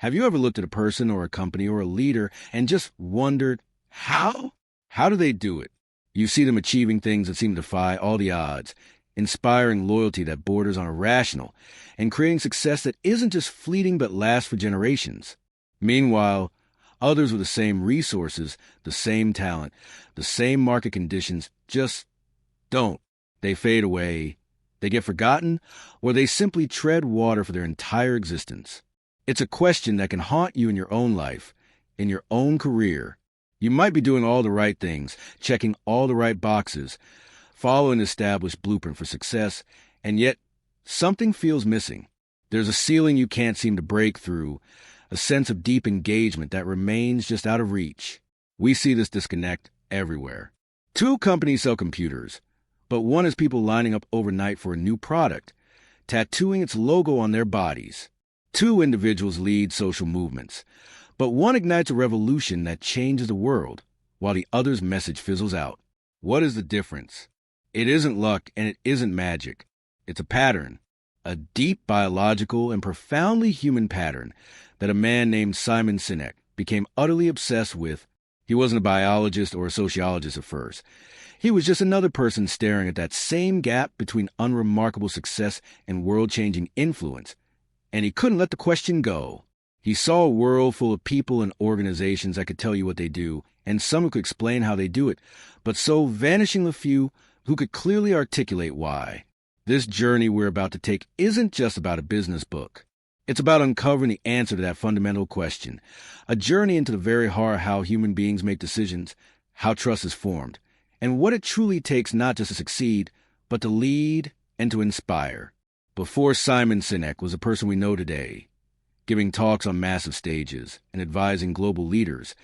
Have you ever looked at a person or a company or a leader and just wondered, how? How do they do it? You see them achieving things that seem to defy all the odds, inspiring loyalty that borders on irrational, and creating success that isn't just fleeting but lasts for generations. Meanwhile, others with the same resources, the same talent, the same market conditions just don't. They fade away, they get forgotten, or they simply tread water for their entire existence. It's a question that can haunt you in your own life, in your own career. You might be doing all the right things, checking all the right boxes, following an established blueprint for success, and yet something feels missing. There's a ceiling you can't seem to break through, a sense of deep engagement that remains just out of reach. We see this disconnect everywhere. Two companies sell computers, but one has people lining up overnight for a new product, tattooing its logo on their bodies. Two individuals lead social movements, but one ignites a revolution that changes the world, while the other's message fizzles out. What is the difference? It isn't luck and it isn't magic. It's a pattern, a deep biological and profoundly human pattern that a man named Sinek became utterly obsessed with. He wasn't a biologist or a sociologist at first. He was just another person staring at that same gap between unremarkable success and world-changing influence, and he couldn't let the question go. He saw a world full of people and organizations that could tell you what they do, and some who could explain how they do it, but so vanishingly few who could clearly articulate why. This journey we're about to take isn't just about a business book. It's about uncovering the answer to that fundamental question, a journey into the very heart of how human beings make decisions, how trust is formed, and what it truly takes not just to succeed, but to lead and to inspire. Before Sinek was a person we know today, giving talks on massive stages and advising global leaders,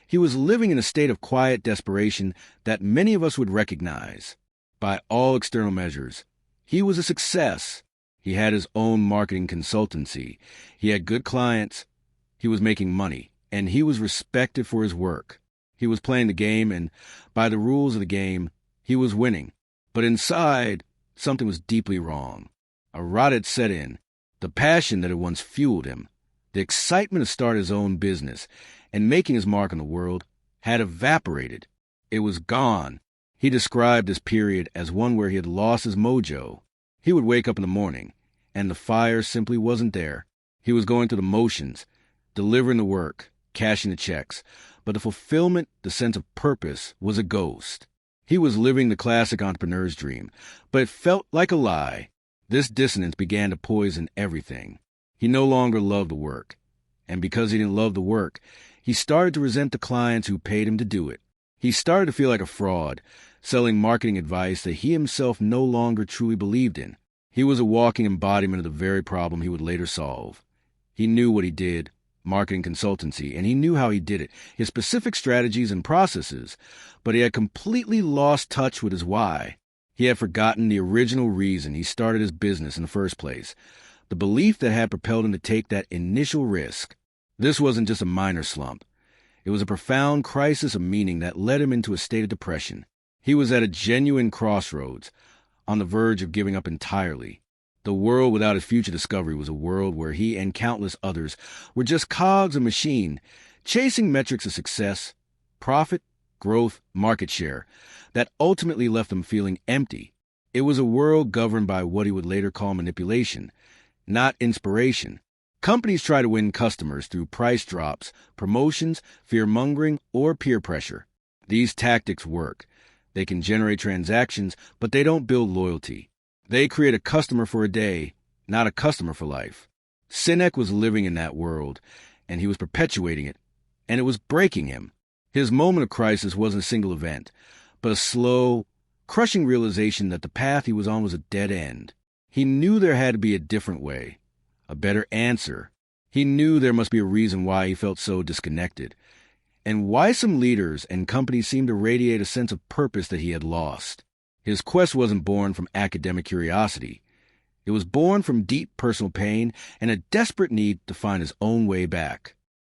he was living in a state of quiet desperation that many of us would recognize. By all external measures, he was a success. He had his own marketing consultancy. He had good clients. He was making money, and he was respected for his work. He was playing the game, and by the rules of the game, he was winning. But inside, something was deeply wrong. A rot had set in. The passion that had once fueled him, the excitement to start his own business and making his mark on the world, had evaporated. It was gone. He described this period as one where he had lost his mojo. He would wake up in the morning, and the fire simply wasn't there. He was going through the motions, delivering the work, cashing the checks, but the fulfillment, the sense of purpose, was a ghost. He was living the classic entrepreneur's dream, but it felt like a lie. This dissonance began to poison everything. He no longer loved the work, and because he didn't love the work, he started to resent the clients who paid him to do it. He started to feel like a fraud, selling marketing advice that he himself no longer truly believed in. He was a walking embodiment of the very problem he would later solve. He knew what he did, marketing consultancy, and he knew how he did it, his specific strategies and processes, but he had completely lost touch with his why. He had forgotten the original reason he started his business in the first place, the belief that had propelled him to take that initial risk. This wasn't just a minor slump. It was a profound crisis of meaning that led him into a state of depression. He was at a genuine crossroads, on the verge of giving up entirely. The world without his future discovery was a world where he and countless others were just cogs of a machine, chasing metrics of success, profit, growth, market share, that ultimately left him feeling empty. It was a world governed by what he would later call manipulation, not inspiration. Companies try to win customers through price drops, promotions, fear-mongering, or peer pressure. These tactics work. They can generate transactions, but they don't build loyalty. They create a customer for a day, not a customer for life. Sinek was living in that world, and he was perpetuating it, and it was breaking him. His moment of crisis wasn't a single event, but a slow, crushing realization that the path he was on was a dead end. He knew there had to be a different way, a better answer. He knew there must be a reason why he felt so disconnected, and why some leaders and companies seemed to radiate a sense of purpose that he had lost. His quest wasn't born from academic curiosity. It was born from deep personal pain and a desperate need to find his own way back.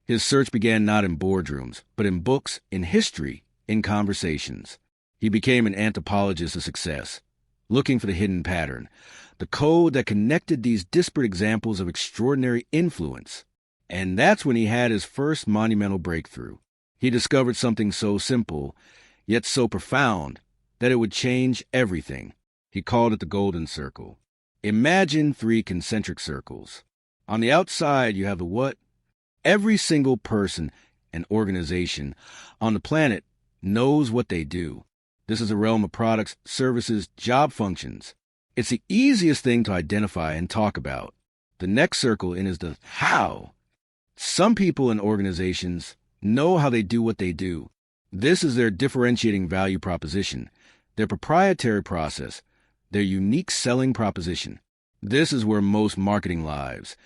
His search began not in boardrooms, but in books, in history, in conversations. He became an anthropologist of success, looking for the hidden pattern, the code that connected these disparate examples of extraordinary influence. And that's when he had his first monumental breakthrough. He discovered something so simple, yet so profound, that it would change everything. He called it the golden circle. Imagine 3 concentric circles. On the outside, you have the what? Every single person and organization on the planet knows what they do. This is a realm of products, services, job functions. It's the easiest thing to identify and talk about. The next circle in is the how. Some people and organizations know how they do what they do. This is their differentiating value proposition, their proprietary process, their unique selling proposition. This is where most marketing lies.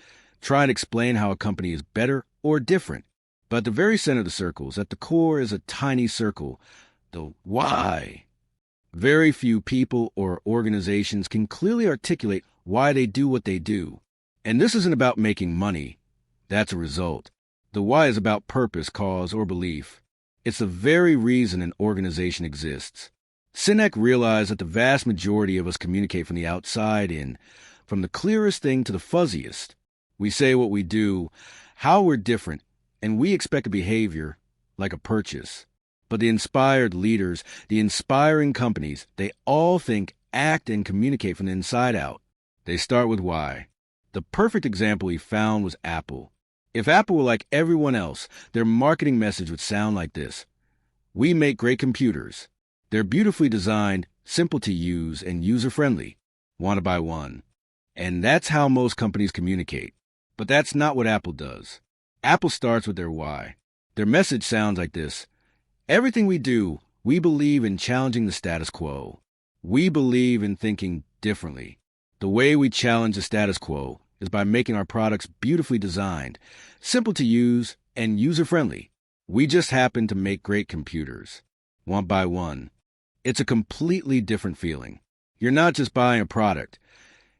Try to explain how a company is better or different. But at the very center of the circles, at the core, is a tiny circle, the why. Very few people or organizations can clearly articulate why they do what they do. And this isn't about making money. That's a result. The why is about purpose, cause, or belief. It's the very reason an organization exists. Sinek realized that the vast majority of us communicate from the outside in, from the clearest thing to the fuzziest. We say what we do, how we're different, and we expect a behavior like a purchase. But the inspired leaders, the inspiring companies, they all think, act, and communicate from the inside out. They start with why. The perfect example he found was Apple. If Apple were like everyone else, their marketing message would sound like this. We make great computers. They're beautifully designed, simple to use, and user-friendly. Want to buy one. And that's how most companies communicate. But that's not what Apple does. Apple starts with their why. Their message sounds like this. Everything we do, we believe in challenging the status quo. We believe in thinking differently. The way we challenge the status quo is by making our products beautifully designed, simple to use, and user-friendly. We just happen to make great computers. Want buy one. It's a completely different feeling. You're not just buying a product.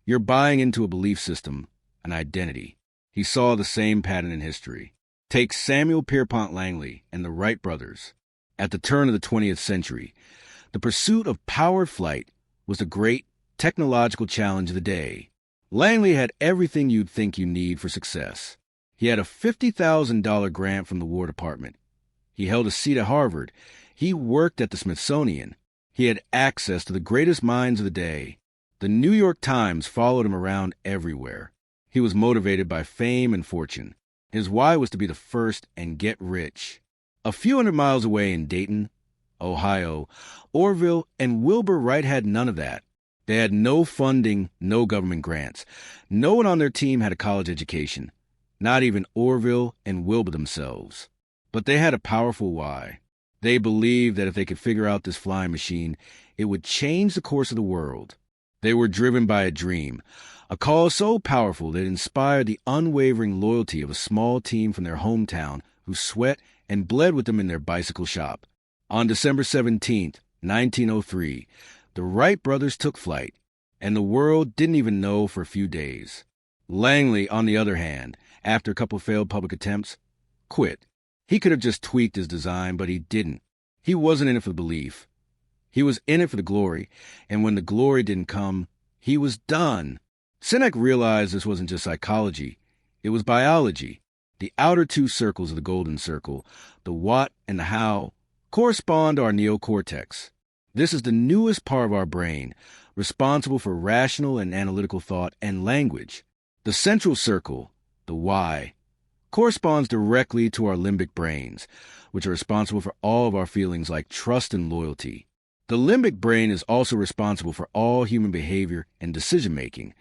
You're buying into a belief system, an identity. He saw the same pattern in history. Take Samuel Pierpont Langley and the Wright brothers. At the turn of the 20th century, the pursuit of powered flight was the great technological challenge of the day. Langley had everything you'd think you need for success. He had a $50,000 grant from the War Department. He held a seat at Harvard. He worked at the Smithsonian. He had access to the greatest minds of the day. The New York Times followed him around everywhere. He was motivated by fame and fortune. His why was to be the first and get rich. A few hundred miles away in Dayton, Ohio, Orville and Wilbur Wright had none of that. They had no funding, no government grants. No one on their team had a college education, not even Orville and Wilbur themselves. But they had a powerful why. They believed that if they could figure out this flying machine, it would change the course of the world. They were driven by a dream, a cause so powerful that it inspired the unwavering loyalty of a small team from their hometown who sweat and bled with them in their bicycle shop. On December 17th, 1903, the Wright brothers took flight, and the world didn't even know for a few days. Langley, on the other hand, after a couple failed public attempts, quit. He could have just tweaked his design, but he didn't. He wasn't in it for the belief. He was in it for the glory, and when the glory didn't come, he was done. Sinek realized this wasn't just psychology. It was biology. The outer 2 circles of the golden circle, the what and the how, correspond to our neocortex. This is the newest part of our brain, responsible for rational and analytical thought and language. The central circle, the why, corresponds directly to our limbic brains, which are responsible for all of our feelings like trust and loyalty. The limbic brain is also responsible for all human behavior and decision-making,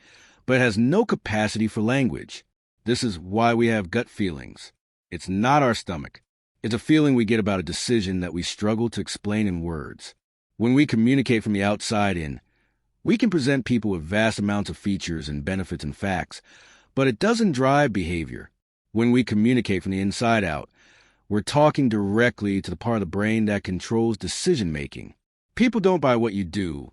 but has no capacity for language. This is why we have gut feelings. It's not our stomach. It's a feeling we get about a decision that we struggle to explain in words. When we communicate from the outside in, we can present people with vast amounts of features and benefits and facts, but it doesn't drive behavior. When we communicate from the inside out, we're talking directly to the part of the brain that controls decision-making. People don't buy what you do.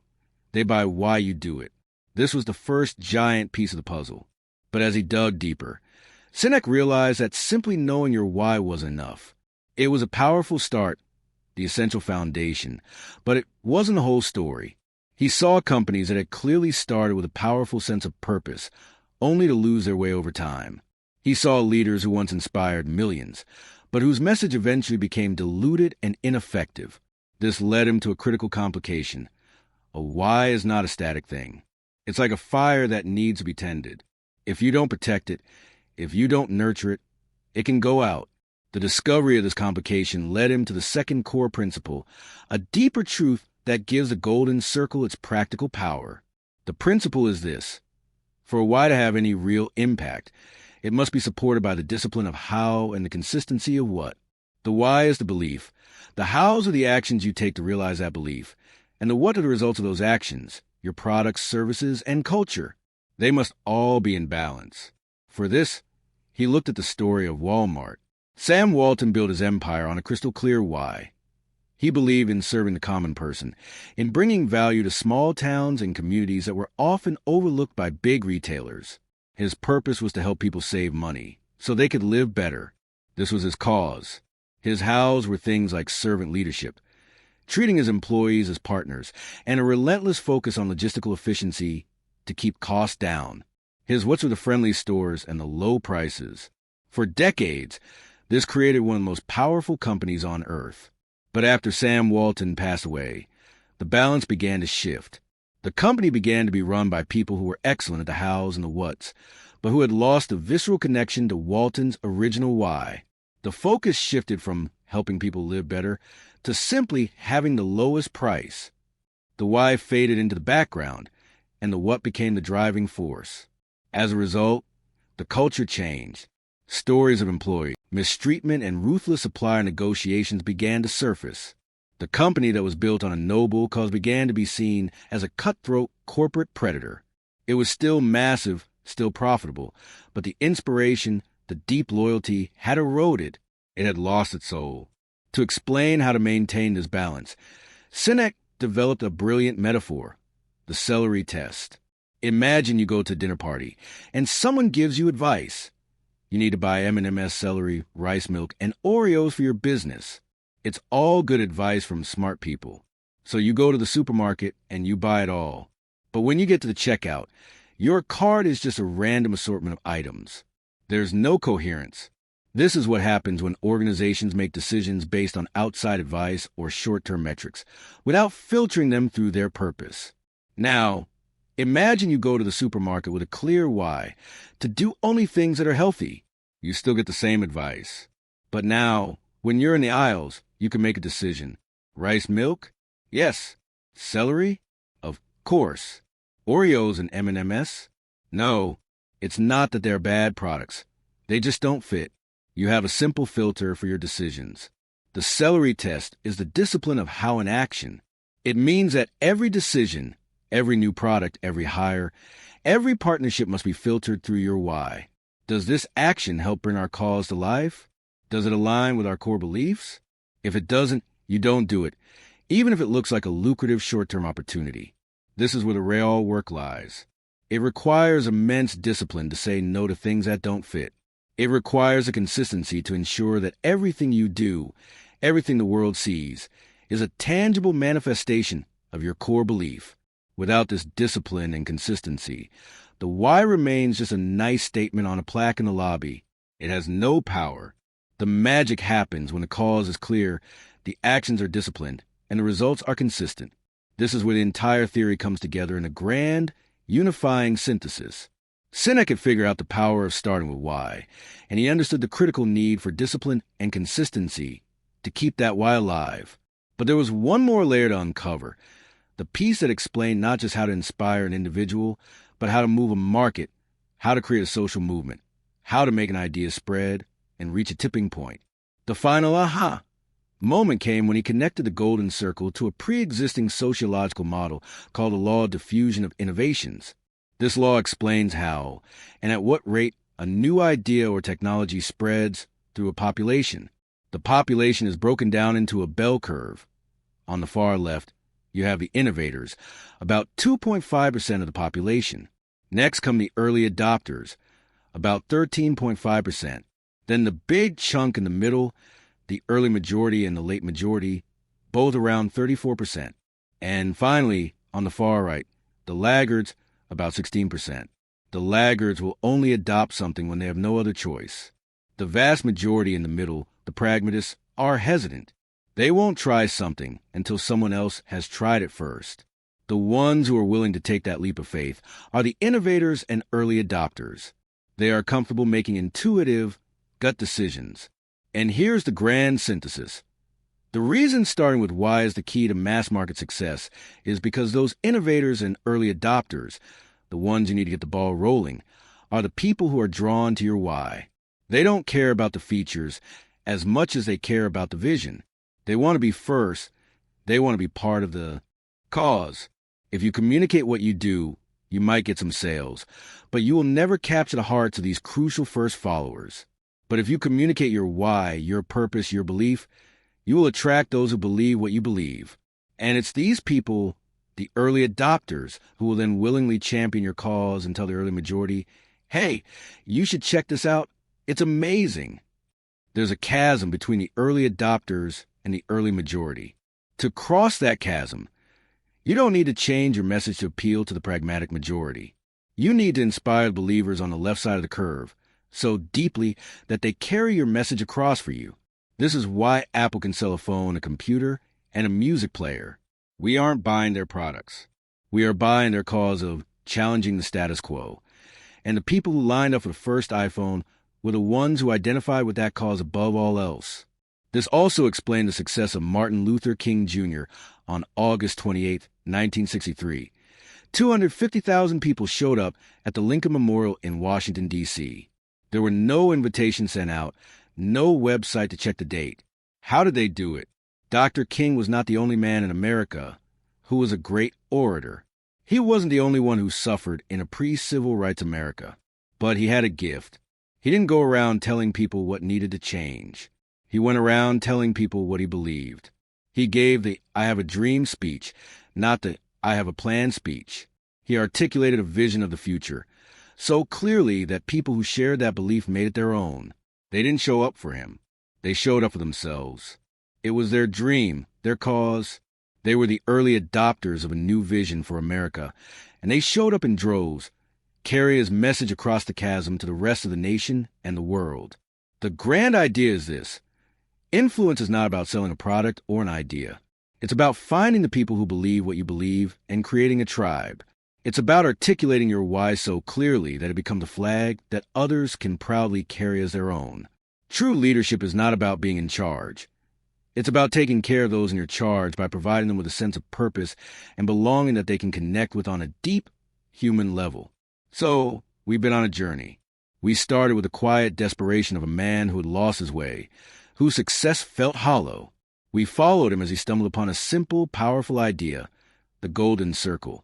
They buy why you do it. This was the first giant piece of the puzzle. But as he dug deeper, Sinek realized that simply knowing your why wasn't enough. It was a powerful start, the essential foundation, but it wasn't the whole story. He saw companies that had clearly started with a powerful sense of purpose, only to lose their way over time. He saw leaders who once inspired millions, but whose message eventually became diluted and ineffective. This led him to a critical complication. A why is not a static thing. It's like a fire that needs to be tended. If you don't protect it, if you don't nurture it, it can go out. The discovery of this complication led him to the second core principle, a deeper truth that gives the golden circle its practical power. The principle is this: for a why to have any real impact, it must be supported by the discipline of how and the consistency of what. The why is the belief. The hows are the actions you take to realize that belief. And the what are the results of those actions, your products, services, and culture. They must all be in balance. For this, he looked at the story of Walmart. Sam Walton built his empire on a crystal clear why. He believed in serving the common person, in bringing value to small towns and communities that were often overlooked by big retailers. His purpose was to help people save money, so they could live better. This was his cause. His hows were things like servant leadership, treating his employees as partners, and a relentless focus on logistical efficiency to keep costs down. His whats were the friendly stores and the low prices. For decades, this created one of the most powerful companies on earth. But after Sam Walton passed away, the balance began to shift. The company began to be run by people who were excellent at the hows and the whats, but who had lost the visceral connection to Walton's original why. The focus shifted from helping people live better to simply having the lowest price. The why faded into the background, and the what became the driving force. As a result, the culture changed. Stories of employee mistreatment and ruthless supplier negotiations began to surface. The company that was built on a noble cause began to be seen as a cutthroat corporate predator. It was still massive, still profitable, but the inspiration, the deep loyalty, had eroded. It had lost its soul. To explain how to maintain this balance, Sinek developed a brilliant metaphor: the celery test. Imagine you go to a dinner party, and someone gives you advice. You need to buy M&Ms celery, rice milk, and Oreos for your business. It's all good advice from smart people. So you go to the supermarket and you buy it all. But when you get to the checkout, your cart is just a random assortment of items. There's no coherence. This is what happens when organizations make decisions based on outside advice or short-term metrics, without filtering them through their purpose. Now, imagine you go to the supermarket with a clear why, to do only things that are healthy. You still get the same advice. But now, when you're in the aisles, you can make a decision. Rice milk? Yes. Celery? Of course. Oreos and M&Ms? No. It's not that they're bad products. They just don't fit. You have a simple filter for your decisions. The celery test is the discipline of how in action. It means that every decision, every new product, every hire, every partnership must be filtered through your why. Does this action help bring our cause to life? Does it align with our core beliefs? If it doesn't, you don't do it, even if it looks like a lucrative short-term opportunity. This is where the real work lies. It requires immense discipline to say no to things that don't fit. It requires a consistency to ensure that everything you do, everything the world sees, is a tangible manifestation of your core belief. Without this discipline and consistency, the why remains just a nice statement on a plaque in the lobby. It has no power. The magic happens when the cause is clear, the actions are disciplined, and the results are consistent. This is where the entire theory comes together in a grand, unifying synthesis. Sinek had figured out the power of starting with why, and he understood the critical need for discipline and consistency to keep that why alive. But there was one more layer to uncover, the piece that explained not just how to inspire an individual, but how to move a market, how to create a social movement, how to make an idea spread and reach a tipping point. The final aha moment came when he connected the golden circle to a pre-existing sociological model called the law of diffusion of innovations. This law explains how and at what rate a new idea or technology spreads through a population. The population is broken down into a bell curve. On the far left, you have the innovators, about 2.5% of the population. Next come the early adopters, about 13.5%. Then the big chunk in the middle, the early majority and the late majority, both around 34%. And finally, on the far right, the laggards, about 16%. The laggards will only adopt something when they have no other choice. The vast majority in the middle, the pragmatists, are hesitant. They won't try something until someone else has tried it first. The ones who are willing to take that leap of faith are the innovators and early adopters. They are comfortable making intuitive, gut decisions. And here's the grand synthesis. The reason starting with why is the key to mass market success is because those innovators and early adopters, the ones you need to get the ball rolling, are the people who are drawn to your why. They don't care about the features as much as they care about the vision. They want to be first. They want to be part of the cause. If you communicate what you do, you might get some sales, but you will never capture the hearts of these crucial first followers. But if you communicate your why, your purpose, your belief, you will attract those who believe what you believe. And it's these people, the early adopters, who will then willingly champion your cause and tell the early majority, hey, you should check this out. It's amazing. There's a chasm between the early adopters and the early majority. To cross that chasm, you don't need to change your message to appeal to the pragmatic majority. You need to inspire believers on the left side of the curve so deeply that they carry your message across for you. This is why Apple can sell a phone, a computer, and a music player. We aren't buying their products. We are buying their cause of challenging the status quo. And the people who lined up for the first iPhone were the ones who identified with that cause above all else. This also explained the success of Martin Luther King Jr. on August 28, 1963. 250,000 people showed up at the Lincoln Memorial in Washington, D.C. There were no invitations sent out, no website to check the date. How did they do it? Dr. King was not the only man in America who was a great orator. He wasn't the only one who suffered in a pre-civil rights America. But he had a gift. He didn't go around telling people what needed to change. He went around telling people what he believed. He gave the I have a dream speech, not the I have a plan speech. He articulated a vision of the future so clearly that people who shared that belief made it their own. They didn't show up for him. They showed up for themselves. It was their dream, their cause. They were the early adopters of a new vision for America, and they showed up in droves, carry his message across the chasm to the rest of the nation and the world. The grand idea is this. Influence is not about selling a product or an idea. It's about finding the people who believe what you believe and creating a tribe. It's about articulating your why so clearly that it becomes a flag that others can proudly carry as their own. True leadership is not about being in charge. It's about taking care of those in your charge by providing them with a sense of purpose and belonging that they can connect with on a deep human level. So, we've been on a journey. We started with the quiet desperation of a man who had lost his way, whose success felt hollow. We followed him as he stumbled upon a simple, powerful idea, the golden circle,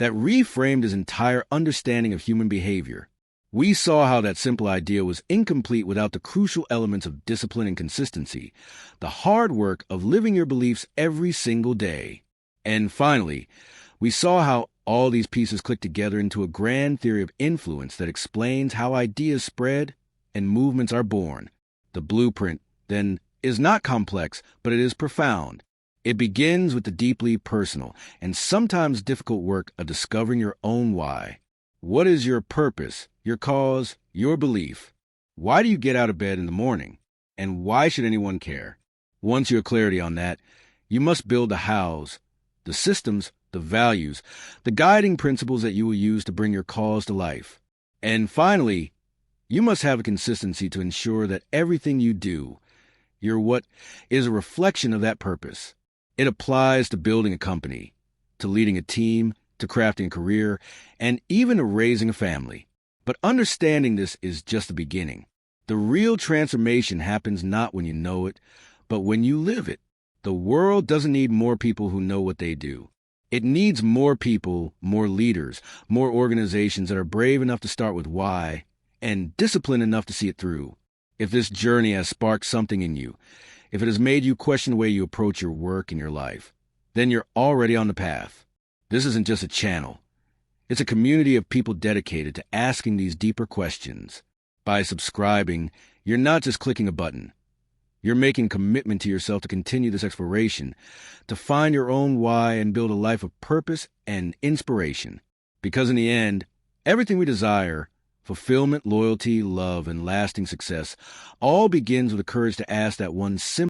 that reframed his entire understanding of human behavior. We saw how that simple idea was incomplete without the crucial elements of discipline and consistency, the hard work of living your beliefs every single day. And finally, we saw how all these pieces click together into a grand theory of influence that explains how ideas spread and movements are born. The blueprint, then, is not complex, but it is profound. It begins with the deeply personal and sometimes difficult work of discovering your own why. What is your purpose, your cause, your belief? Why do you get out of bed in the morning? And why should anyone care? Once you have clarity on that, you must build the hows, the systems, the values, the guiding principles that you will use to bring your cause to life. And finally, you must have a consistency to ensure that everything you do, your what, is a reflection of that purpose. It applies to building a company, to leading a team, to crafting a career, and even to raising a family. But understanding this is just the beginning. The real transformation happens not when you know it, but when you live it. The world doesn't need more people who know what they do. It needs more people, more leaders, more organizations that are brave enough to start with why and disciplined enough to see it through. If this journey has sparked something in you, if it has made you question the way you approach your work and your life, then you're already on the path. This isn't just a channel. It's a community of people dedicated to asking these deeper questions. By subscribing, you're not just clicking a button. You're making commitment to yourself to continue this exploration, to find your own why and build a life of purpose and inspiration. Because in the end, Everything we desire, fulfillment, loyalty, love, and lasting success, all begins with the courage to ask that one simple